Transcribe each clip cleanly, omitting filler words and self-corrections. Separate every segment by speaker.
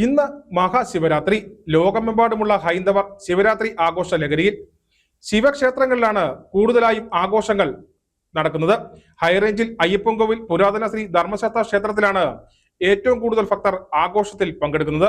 Speaker 1: ഇന്ന് മഹാശിവരാത്രി. ലോകമെമ്പാടുമുള്ള ഹൈന്ദവർ ശിവരാത്രി ആഘോഷ ലഹരിയിൽ. ശിവക്ഷേത്രങ്ങളിലാണ് കൂടുതലായും ആഘോഷങ്ങൾ നടക്കുന്നത്. ഹൈറേഞ്ചിൽ അയ്യപ്പൻകോവിൽ പുരാതന ശ്രീ ധർമ്മശാസ്ത്ര ക്ഷേത്രത്തിലാണ് ഏറ്റവും കൂടുതൽ ഭക്തർ ആഘോഷത്തിൽ പങ്കെടുക്കുന്നത്.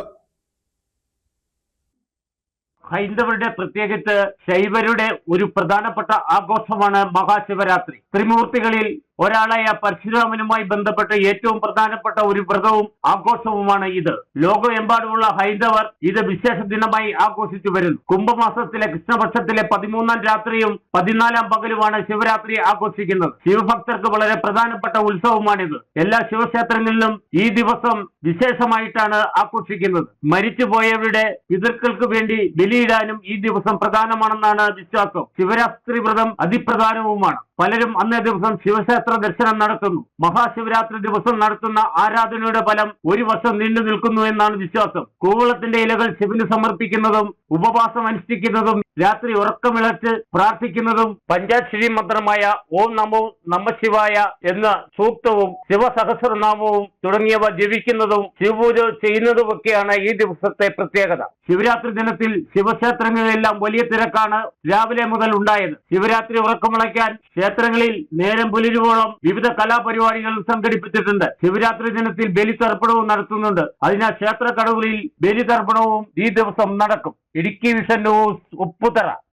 Speaker 2: ഹൈന്ദവരുടെ പ്രത്യേകിച്ച് ശൈവരുടെ ഒരു പ്രധാനപ്പെട്ട ആഘോഷമാണ് മഹാശിവരാത്രി. ത്രിമൂർത്തികളിൽ ഒരാളായ പരശുരാമനുമായി ബന്ധപ്പെട്ട് ഏറ്റവും പ്രധാനപ്പെട്ട ഒരു വ്രതവും ആഘോഷവുമാണ് ഇത്. ലോകമെമ്പാടുമുള്ള ഹൈന്ദവർ ഇത് വിശേഷ ദിനമായി ആഘോഷിച്ചു വരുന്നു. കുംഭമാസത്തിലെ കൃഷ്ണപക്ഷത്തിലെ 13-ാം രാത്രിയും 14-ാം പകലുമാണ് ശിവരാത്രി ആഘോഷിക്കുന്നത്. ശിവഭക്തർക്ക് വളരെ പ്രധാനപ്പെട്ട ഉത്സവമാണിത്. എല്ലാ ശിവക്ഷേത്രങ്ങളിലും ഈ ദിവസം വിശേഷമായിട്ടാണ് ആഘോഷിക്കുന്നത്. മരിച്ചുപോയവരുടെ പിതൃക്കൾക്ക് വേണ്ടി ബലിയിടാനും ഈ ദിവസം പ്രധാനമാണെന്നാണ് വിശ്വാസം. ശിവരാത്രി വ്രതം അതിപ്രധാനവുമാണ്. പലരും അന്നേ ദിവസം ശിവക്ഷേത്ര ദർശനം നടത്തുന്നു. മഹാശിവരാത്രി ദിവസം നടത്തുന്ന ആരാധനയുടെ ഫലം ഒരു വർഷം നീണ്ടു നിൽക്കുന്നു എന്നാണ് വിശ്വാസം. കൂവളത്തിന്റെ ഇലകൾ ശിവന് സമർപ്പിക്കുന്നതും ഉപവാസം അനുഷ്ഠിക്കുന്നതും രാത്രി ഉറക്കമിളച്ച് പ്രാർത്ഥിക്കുന്നതും പഞ്ചാക്ഷരി മന്ത്രമായ ഓം നമോ നമഃശിവായ എന്ന സൂക്തവും ശിവസഹസ്രനാമവും തുടങ്ങിയവ ജപിക്കുന്നതും ശിവപൂജ ചെയ്യുന്നതുമൊക്കെയാണ് ഈ ദിവസത്തെ പ്രത്യേകത. ശിവരാത്രി ദിനത്തിൽ ശിവക്ഷേത്രങ്ങളിലെല്ലാം വലിയ തിരക്കാണ് രാവിലെ മുതൽ ഉണ്ടായത്. ശിവരാത്രി ഉറക്കമിളയ്ക്കാൻ ക്ഷേത്രങ്ങളിൽ നേരം പുലരുവോളം വിവിധ കലാപരിപാടികൾ സംഘടിപ്പിച്ചിട്ടുണ്ട്. ശിവരാത്രി ദിനത്തിൽ ബലിതർപ്പണവും നടത്തുന്നുണ്ട്. അതിനാൽ ക്ഷേത്ര കടവുകളിൽ ബലിതർപ്പണവും ഈ ദിവസം നടക്കും. Idukki vision news, Upputhara.